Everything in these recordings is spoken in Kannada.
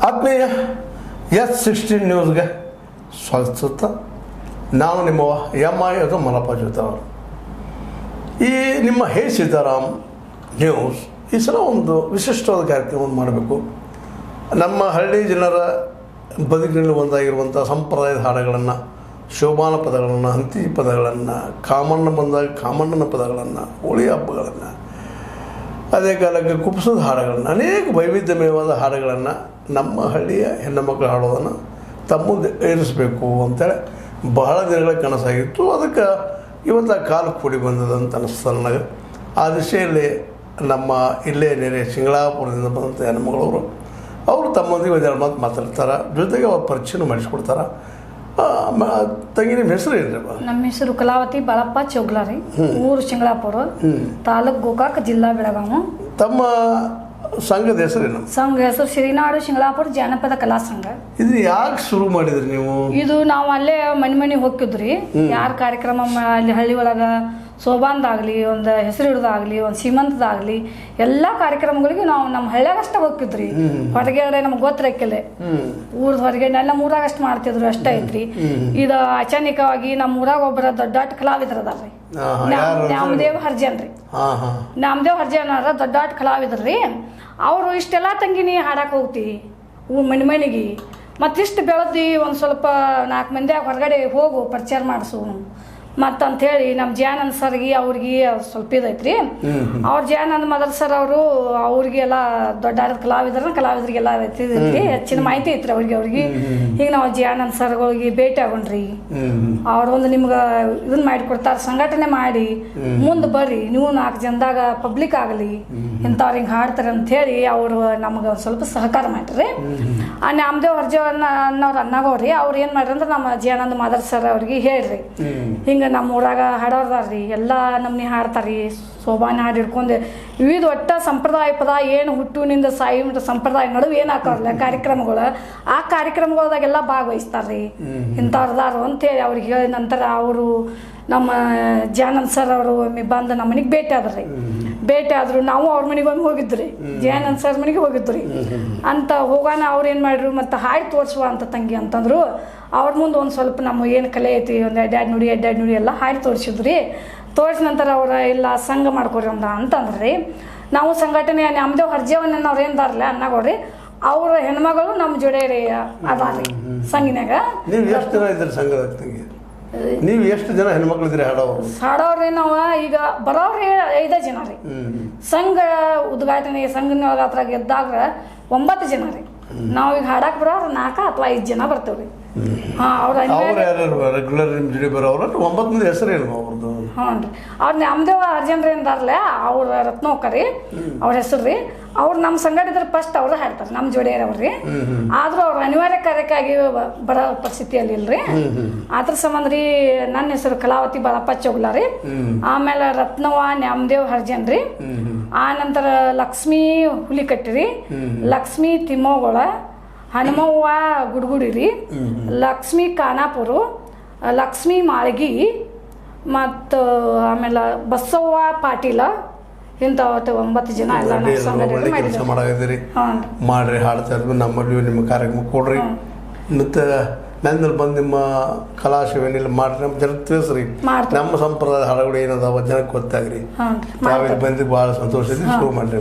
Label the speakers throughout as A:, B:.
A: ಆತ್ಮೀಯ S16 ನ್ಯೂಸ್ಗೆ ಸ್ವಾಗತಿಸುತ್ತಾ ನಾನು ನಿಮ್ಮ MI ಅದು ಮಲಪ್ಪ ಜೊತೆ ಅವರು. ಈ ನಿಮ್ಮ ಹೇ ಸೀತಾರಾಮ್ ನ್ಯೂಸ್ ಈ ಸಲ ಒಂದು ವಿಶಿಷ್ಟವಾದ ಕಾರ್ಯಕ್ರಮವನ್ನು ಮಾಡಬೇಕು. ನಮ್ಮ ಹಳ್ಳಿ ಜನರ ಬದುಕಿನಲ್ಲಿ ಒಂದಾಗಿರುವಂಥ ಸಂಪ್ರದಾಯದ ಹಾಡುಗಳನ್ನು, ಶೋಭಾನ ಪದಗಳನ್ನು, ಹಂತಿ ಪದಗಳನ್ನು, ಕಾಮಣ್ಣ ಬಂದಾಗ ಕಾಮಣ್ಣನ ಪದಗಳನ್ನು, ಹೋಳಿ ಹಬ್ಬಗಳನ್ನು, ಅದೇ ಕಾಲಕ್ಕೆ ಕುಪ್ಸದ ಹಾಡುಗಳನ್ನು, ಅನೇಕ ವೈವಿಧ್ಯಮಯವಾದ ಹಾಡುಗಳನ್ನು ನಮ್ಮ ಹಳ್ಳಿಯ ಹೆಣ್ಣು ಮಕ್ಕಳು ಹಾಡೋದನ್ನು ತಮ್ಮ ಮುಂದೆ ಏರಿಸಬೇಕು ಅಂತೇಳಿ ಬಹಳ ದಿನಗಳ ಕನಸಾಗಿತ್ತು. ಅದಕ್ಕೆ ಇವತ್ತು ಕಾಲ ಕೂಡಿ ಬಂದದಂತ ಅನ್ನಿಸ್ತಾರೆ ನನಗೆ. ಆ ದಿಶೆಯಲ್ಲಿ ನಮ್ಮ ಇಲ್ಲೇ ನೆರೆ ಶಿಂಗಳಾಪುರದಿಂದ ಬಂದಂಥ ಹೆಣ್ಮಗಳವರು ಅವರು ತಮ್ಮೊಂದಿಗೆ ಒಂದೆರಡು ಮಾತು ಮಾತಾಡ್ತಾರೆ, ಜೊತೆಗೆ ಅವ್ರ ಪರಿಚಯ ಮಾಡಿಸ್ಕೊಡ್ತಾರೆ. ತಂಗಿ ನಿಮ್ಮ ಹೆಸರು ಏನ್ರಿ?
B: ನಮ್ಮ ಹೆಸರು ಕಲಾವತಿ ಬಾಳಪ್ಪ ಚೌಗ್ಲಾರಿ, ಊರು ಶಿಂಗಳಾಪುರ, ತಾಲೂಕು ಗೋಕಾಕ್, ಜಿಲ್ಲಾ ಬೆಳಗಾವಿ.
A: ತಮ್ಮ ಸಂಘದ ಹೆಸರೇನು?
B: ಸಂಘ ಹೆಸರು ಶ್ರೀನಾಡು ಶಿಂಗಳಾಪುರ ಜಾನಪದ ಕಲಾ ಸಂಘ.
A: ಇದು ಯಾಕೆ ಶುರು ಮಾಡಿದ್ರಿ ನೀವು?
B: ಇದು ನಾವು ಅಲ್ಲೇ ಮನೆ ಹೋಗಿದ್ರಿ. ಯಾರ ಕಾರ್ಯಕ್ರಮ ಅಲ್ಲಿ ಹಳ್ಳಿ ಒಳಗೆ ಸೋಬಾನ್ದಾಗಲಿ, ಒಂದು ಹೆಸರು ಹಿಡ್ದಾಗಲಿ, ಒಂದು ಸೀಮಂತದಾಗಲಿ, ಎಲ್ಲ ಕಾರ್ಯಕ್ರಮಗಳಿಗೆ ನಾವು ನಮ್ಮ ಹಳ್ಳಿಯಾಗ ಅಷ್ಟೇ ಹೋಗ್ತಿದ್ರಿ. ಹೊರಗಡೆ ನಮ್ಗೆ ಗೊತ್ತಿರಕ್ಕಿಲ್ಲ, ಊರ್ದ ಹೊರಗೆ ನಮ್ಮ ಊರಾಗ ಅಷ್ಟು ಮಾಡ್ತಿದ್ರು, ಅಷ್ಟೇ ಐತ್ರಿ. ಇದು ಅಚಾನಿಕವಾಗಿ ನಮ್ಮ ಊರಾಗ ಒಬ್ಬರ ದೊಡ್ಡಾಟ ಕಲಾವಿದ್ರ ಅದಾರ್ರಿ, ನಾಮದೇವ್ ಹರ್ಜನ್ ರೀ. ನಾಮದೇವ್ ಹರ್ಜನ್ ಅವ್ರ ದೊಡ್ಡಾಟ ಕಲಾವಿದ್ರಿ. ಅವರು ಇಷ್ಟೆಲ್ಲ ತಂಗಿನಿ ಹಾಡಕ್ಕೆ ಹೋಗ್ತೀವಿ ಮನೆಗೆ, ಮತ್ತಿಷ್ಟು ಬೆಳೆದು ಒಂದು ಸ್ವಲ್ಪ 4 ಮಂದಿ ಹೊರಗಡೆ ಹೋಗು ಪ್ರಚಾರ ಮಾಡಿಸು ಮತ್ತಂಥೇಳಿ ನಮ್ಮ ಜಯಾನಂದ್ ಸರ್ಗೆ ಅವ್ರಿಗೆ ಸ್ವಲ್ಪ ಇದೈತ್ರಿ. ಅವ್ರ ಜಯಾನಂದ್ ಮದರ್ ಸರ್ ಅವರು ಅವ್ರಿಗೆಲ್ಲ ದೊಡ್ಡ ಕಲಾವಿದ್ರಿಗೆಲ್ಲ ಐತಿ, ಹೆಚ್ಚಿನ ಮಾಹಿತಿ ಐತ್ರಿ ಅವ್ರಿಗೆ. ಈಗ ನಾವು ಜಯಾನಂದ್ ಸರ್ಗಳಿಗೆ ಭೇಟಿ ಆಗೋಣ್ರಿ, ಅವ್ರೊಂದು ನಿಮ್ಗೆ ಇದನ್ನ ಮಾಡಿಕೊಡ್ತಾರೆ, ಸಂಘಟನೆ ಮಾಡಿ ಮುಂದೆ ಬರ್ರಿ, ನೀವು 4 ಜನದಾಗ ಪಬ್ಲಿಕ್ ಆಗಲಿ, ಇಂಥವ್ರು ಹಿಂಗೆ ಹಾಡ್ತಾರೆ ಅಂಥೇಳಿ ಅವರು ನಮ್ಗೆ ಒಂದು ಸ್ವಲ್ಪ ಸಹಕಾರ ಮಾಡ್ರಿ. ಆ ನಾಮದೇವ್ ಹರ್ಜನ್ ಅನ್ನೋರು ಅನ್ನಾಗವ್ರಿ, ಅವ್ರು ಏನು ಮಾಡ್ರಿ ಅಂದ್ರೆ ನಮ್ಮ ಜಯಾನಂದ್ ಮದರ್ ಸರ್ ಅವ್ರಿಗೆ ಹೇಳ್ರಿ, ಹಿಂಗೆ ನಮ್ಮ ಊರಾಗ ಹಾಡೋರ್ದಾರ್ರಿ, ಎಲ್ಲ ನಮ್ನಿ ಹಾಡ್ತಾರ್ರಿ, ಸೋಬಾನೆ ಹಾಡು ಹಿಡ್ಕೊಂಡು ವಿವಿಧ ಒಟ್ಟ ಸಂಪ್ರದಾಯ ಪದ ಏನು ಹುಟ್ಟುನಿಂದ ಸಾಯಿ ಮಟ್ಟ ಸಂಪ್ರದಾಯ ನಡುವೆ ಏನು ಹಾಕೋರ್ಲ ಕಾರ್ಯಕ್ರಮಗಳು, ಆ ಕಾರ್ಯಕ್ರಮಗಳದಾಗೆಲ್ಲ ಭಾಗವಹಿಸ್ತಾರ್ರಿ ಇಂಥವ್ರದಾರು ಅಂತೇಳಿ ಅವ್ರಿಗೆ ಹೇಳಿದ ನಂತರ ಅವರು ನಮ್ಮ ಜಯಾನಂದ್ ಸರ್ ಅವರು ಒಮ್ಮೆ ಬಂದು ನಮ್ಮ ಮನೆಗೆ ಭೇಟಿ ಆದ್ರು. ನಾವು ಅವ್ರ ಮನೆಗೆ ಒಮ್ಮೆ ಹೋಗಿದ್ರಿ, ಜಯಾನಂದ್ ಸರ್ ಮನೆಗೆ ಹೋಗಿದ್ರಿ. ಅಂತ ಹೋಗೋಣ ಅವ್ರು ಏನು ಮಾಡ್ರು, ಮತ್ತು ಹಾಡು ತೋರಿಸುವ ಅಂತ ತಂಗಿ ಅಂತಂದ್ರು. ಅವ್ರ ಮುಂದೆ ಒಂದು ಸ್ವಲ್ಪ ನಮ್ಮ ಏನು ಕಲೆ ಐತಿ, ಒಂದು ಎಡ್ಡಾಡ್ ನುಡಿ ಎಲ್ಲ ಹಾಡು ತೋರಿಸಿದ್ರಿ. ತೋರಿಸಿದ ನಂತರ ಅವ್ರ ಇಲ್ಲ ಸಂಘ ಮಾಡ್ಕೊರಿ ಅಂತಂದ್ರಿ. ನಾವು ಸಂಘಟನೆ ನಮ್ಮದೇ ಹರ್ಜವನ್ನ ಅವ್ರು ಏನ್ದಾರಲ್ಲ ಅನ್ನಾಗೋರಿ, ಅವ್ರ ಹೆಣ್ಮಗಳು ನಮ್ಮ ಜೋಡಿ ಅದಾರ್ರಿ ಸಂಘಿನಾಗ.
A: ನೀವು ಎಷ್ಟು ಜನ ಹೆಣ್ಮಕ್ಳು ಇದ್ರಿ
B: ಹಾಡೋವ್ರಿ? ನಾವು ಈಗ ಬರೋವ್ರಿ 5 ಜನ ರೀ. ಸಂಘ ಉದ್ಘಾಟನೆ ಸಂಘನೊಳಗ ಹತ್ರ ಗೆದ್ದಾಗ 9 ಜನ ರೀ. ನಾವು ಈಗ ಹಾಡಕ್ ಬರೋರು 4 ಅಥವಾ 5 ಜನ ಬರ್ತೇವ್ರಿ.
A: ರೆಗ್ಯುಲರ್ ನಿಮ್ಮ ಜೋಡಿ ಬರೋರು 9 ಮಂದಿ ಹೆಸರು ಏನು ಅವ್ರದ್ದು?
B: ಹ್ಞೂ ರೀ, ಅವ್ರು ನಾಮದೇವ ಅರ್ಜನ್ರಿ ಅಂದಾರಲ್ಲ, ಅವ್ರ ರತ್ನೋಕರಿ ಅವ್ರ ಹೆಸರು ರೀ. ಅವ್ರು ನಮ್ಮ ಸಂಘಟಿದ್ರೆ ಫಸ್ಟ್ ಅವ್ರು ಹಾಡ್ತಾರೆ, ನಮ್ಮ ಜೋಡಿಯವ್ರಿ. ಆದ್ರೂ ಅವ್ರು ಅನಿವಾರ್ಯ ಕಾರ್ಯಕ್ಕಾಗಿ ಬರೋ ಪರಿಸ್ಥಿತಿಯಲ್ಲಿ ಇಲ್ರಿ. ಅದ್ರ ಸಂಬಂಧ ರೀ ನನ್ನ ಹೆಸರು ಕಲಾವತಿ ಬಾಳಪ್ಪ ಚೌಗ್ಲಾರಿ, ಆಮೇಲೆ ರತ್ನವ್ವ ನಾಮದೇವ್ ಹರ್ಜನ್ ರೀ, ಆ ನಂತರ ಲಕ್ಷ್ಮೀ ಹುಲಿಕಟ್ಟಿ, ಲಕ್ಷ್ಮೀ ತಿಮ್ಮೋಗೊಳ, ಹನುಮವ್ವ ಗುಡ್ಗುಡಿ ರೀ, ಲಕ್ಷ್ಮೀ ಖಾನಾಪುರ, ಲಕ್ಷ್ಮೀ ಮಾಳ್ಗಿ, ಮತ್ತು ಆಮೇಲೆ ಬಸವ್ವ ಪಾಟೀಲ, ಇಂಥ 9 ಜನ ಎಲ್ಲ
A: ಮಾಡ್ರಿ. ಹಾಡ್ತಾ ಇದ್ವಿ ನಮ್ಮಲ್ಲಿ ನಿಮ್ಮ ಕಾರ್ಯಕ್ರಮ ಕೊಡ್ರಿ, ಮತ್ತು ನಂದಲ್ಲಿ ಬಂದು ನಿಮ್ಮ ಕಲಾ ಸೇವೆಯಲ್ಲಿ ಮಾಡ್ರಿ, ನಮ್ಮ ಜನಕ್ಕೆ ತಿಳಿಸ್ರಿ ನಮ್ಮ ಸಂಪ್ರದಾಯ ಹಾಡುಗಳು ಏನದಾವ ಜನಕ್ಕೆ ಗೊತ್ತಾಗ್ರಿ. ನಾವಿಲ್ಲಿ ಬಂದು ಭಾಳ ಸಂತೋಷ ಶುರು ಮಾಡ್ರಿ.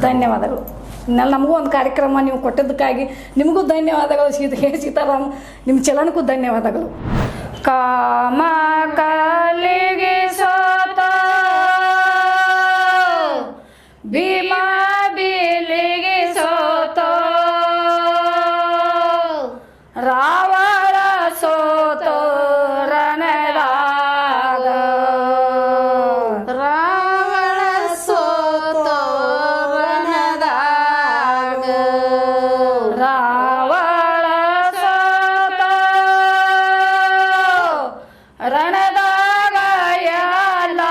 B: ಧನ್ಯವಾದಗಳು. ನಮಗೂ ಒಂದು ಕಾರ್ಯಕ್ರಮ ನೀವು ಕೊಟ್ಟಿದ್ದಕ್ಕಾಗಿ ನಿಮಗೂ ಧನ್ಯವಾದಗಳು. ಸೀತಾರಾಮ್ ನಿಮ್ಮ ಚಲನಕ್ಕೂ ಧನ್ಯವಾದಗಳು. ಕಾಮ ಕಾಲಿಗೆ ಸೋತ ಭೀಮ ಬೀಲಿಗೆ ಸೋತ ರಾವಣ ಸೋತ ರಣದಾಗ, ರಾವಣ ಸೋತ ರಣದಾಗ, ರಾವಣ ಸೋತ ರಣದಾಗ ಎಲ್ಲ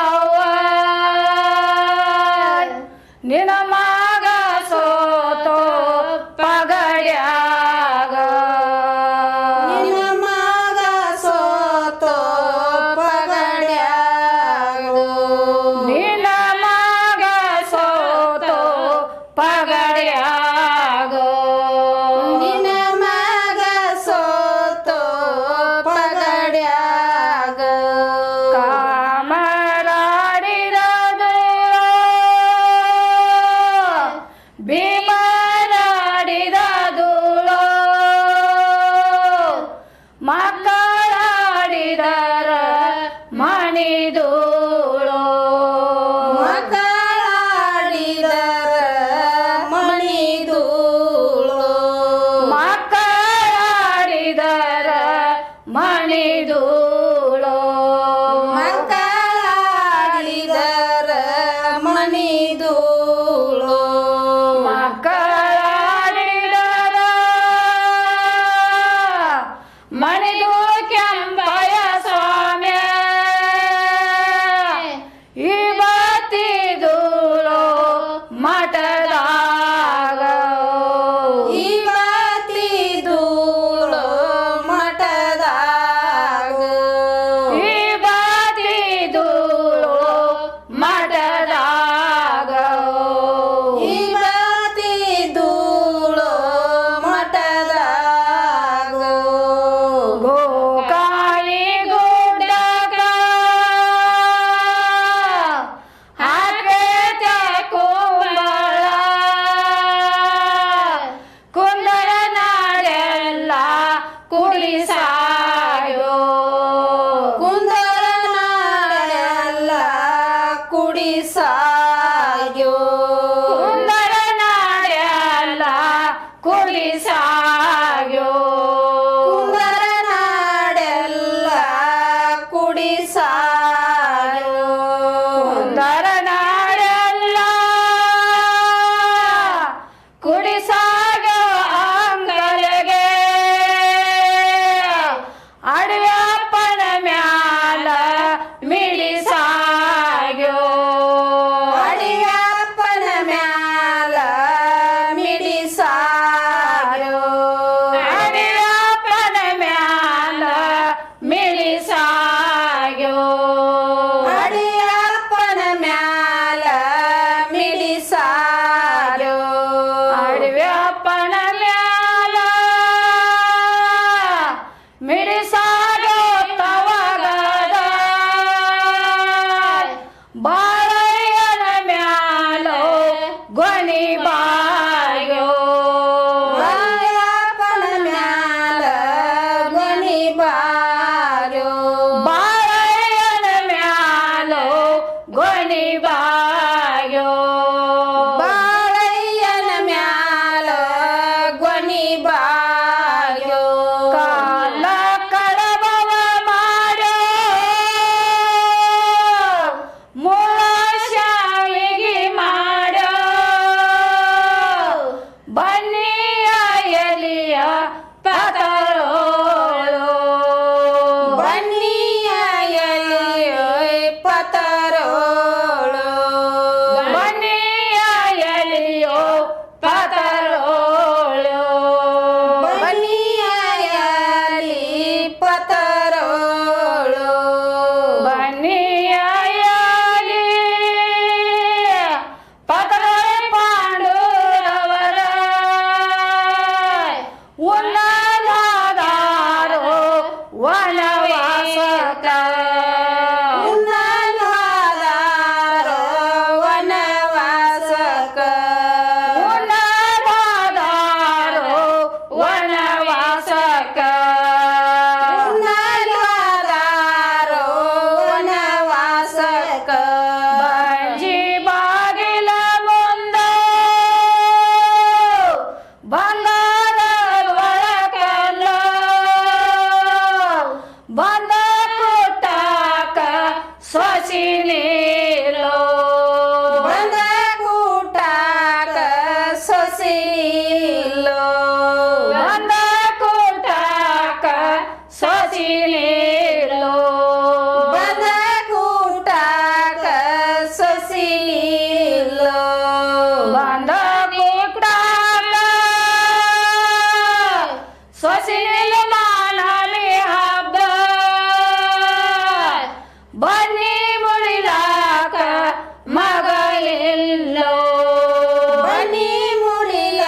B: ಭೀಮನಾಡಿದ ಧೂಳೋ ಮಕ್ಕಳಾಡಿದರ ಮಣಿಧೂಳೋ
C: ಮಕ್ಕಳಾಡಿದರ ಮಣಿಧೂಳೋ
B: ಮಕ್ಕಳಾಡಿದರ ಮಣಿಧೂಳೋ
C: ಮಕ್ಕಳಾಡಿದರ ಮಣಿಧೂಳೋ
B: ಮಕ್ಕಳಾಡಿದರ ಮಣಿಧೂಳು ಕೆಂಪಯ್ಯ ಸ್ವಾಮಿ ಇವತ್ತಿದೂಳು ಮಠದಾಗ
C: ಇವತ್ತಿದೂಳು ಮಠದಾಗ
B: ಇವತ್ತಿದೂಳು ಮಠದಾಗ
C: ಇವತ್ತಿದೂಳು ಮಠದಾಗ
B: ಗೋಕಾಳಿ ಗುಡ್ಡಕ ಹಾಕೈತೆ ಕುಂಬಳ ಕುಂದರ ನಾಡೆಲ್ಲ ಕುಡಿಸಾಯೋ
C: ಕುಂದರ ನಾಡೆಲ್ಲ ಕುಡಿಸಾಗ್ಯೋ
B: ಕುಂದರ ನಾಡೆಲ್ಲ ಕುಡಿಸಾಯೋ
C: ಕುಂದರ ನಾಡೆಲ್ಲ ಕುಡಿಸಾಗ್ಯೋ
B: ಕುಂದರ ನಾಡೆಲ್ಲ ಕುಡಿಸಾಗೋ ಅಂಗಲಗೆ ಅಡವ್ಯಪ್ಪನ ಮ್ಯಾಲ ಮಿಡಿಸಾಗ್ಯೋ
C: ಅಡಿಯಪ್ಪನ ಮ್ಯಾಲ ಮಿಡಿಸಾಗ್ಯೋ
B: ಅಡವ್ಯಪ್ಪನ ಮ್ಯಾಲ ಮಿಡಿಸಾಗ್ಯೋ
C: ಅಡಿಯಪ್ಪನ ಮ್ಯಾಲ ಮಿಡಿಸಾಗ್ಯೋ
B: ಅಡವ್ಯಪ್ಪನ ಮ್ಯಾಲ ಮಿಡಿಸಾಗೋ ತವಗದ ಬಾಳಯ್ಯನ ಮ್ಯಾಲೋ ಗೊನಿ ಬಾಯೋ
C: ಅಡಿಯಪ್ಪನ ಮ್ಯಾಲ ಗೊಣಿಬಾರ್ಯೋ
B: ಬಾಳಯ್ಯನ ಮ್ಯಾಲೋ ಗೊನಿ ಬಾಯೋ
C: ಬಾಳಯ್ಯನ ಮ್ಯಾಲ ಗೊಣಿಬಾರ್ಯೋ
B: ಕಾಲ ಕಳಬವ ಮಾಡೋ ಮುಳ ಶಾವಿಗೆ ಮಾಡೋ ಬನ್ನಿಯ ಎಲಿಯ ಪತರೋಳು
C: ಬನ್ನಿಯ ಎಲೆಯೋ ಪತರೋಳು
B: ಬನ್ನಿಯ ಎಲಿಯೋ ಪತರೋಳು
C: ಬನ್ನಿಯ ಎಲೆ ಪತರೋಳು
B: ಬನ್ನಿಯ ಎಲಿ ಪತರೋಳು ಪಾಂಡುರವರ ಉನ್ನದಾರೋ ವನವಾಸಕ
C: ಉನ್ನದಾರೋ ವನವಾಸಕ
B: ಉನ್ನದಾರೋ ವನವಾಸಕ
C: ಉನ್ನದಾರೋ ವನವಾಸಕ
B: ಬಂಜಿ ಬಾಗಿಲ ಮುಂದ ಬಂಗಾರ ಒಳಕಲ್ಲ ಬಂದ ಕೂಟಕ ಸೊಸಿ ನೀಲೋ
C: ಬಂದ ಕೂಟಕ ಸೊಸಿಲೋ
B: ಬಂದ ಕೂಟಕ ಸೊಸಿ ನೀಲೋ
C: ಬಂದ ಕೂಟಕ ಸೊಸಿಲೋ
B: ಬಂದ ಕೂಟಕ ಸೊಸಿ ನೀಲು ಮಾನಲಿ ಹಬ್ಬ ಬನ್ನಿ ಮುಳಿಲಾಕ ಮಗಳಿಲ್ಲೋ
C: ಬನ್ನಿ ಮುರಿಯ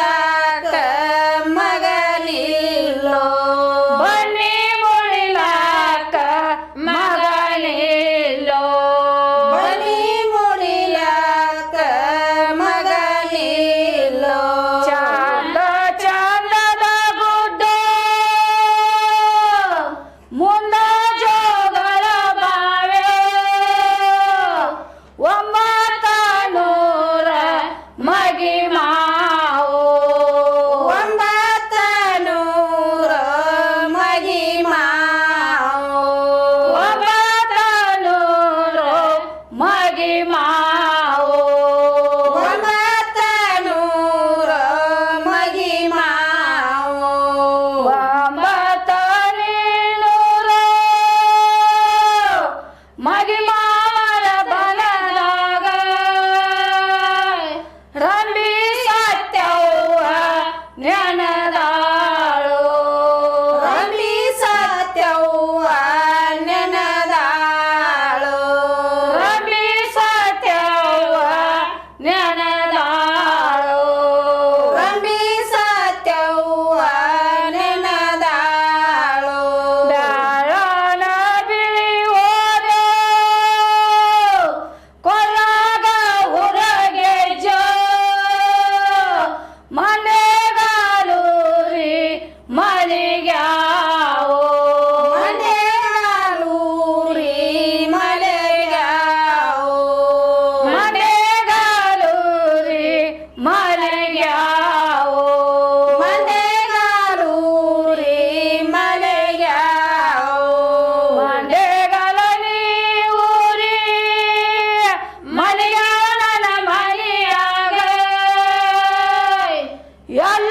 B: ಎಲ್ಲಿ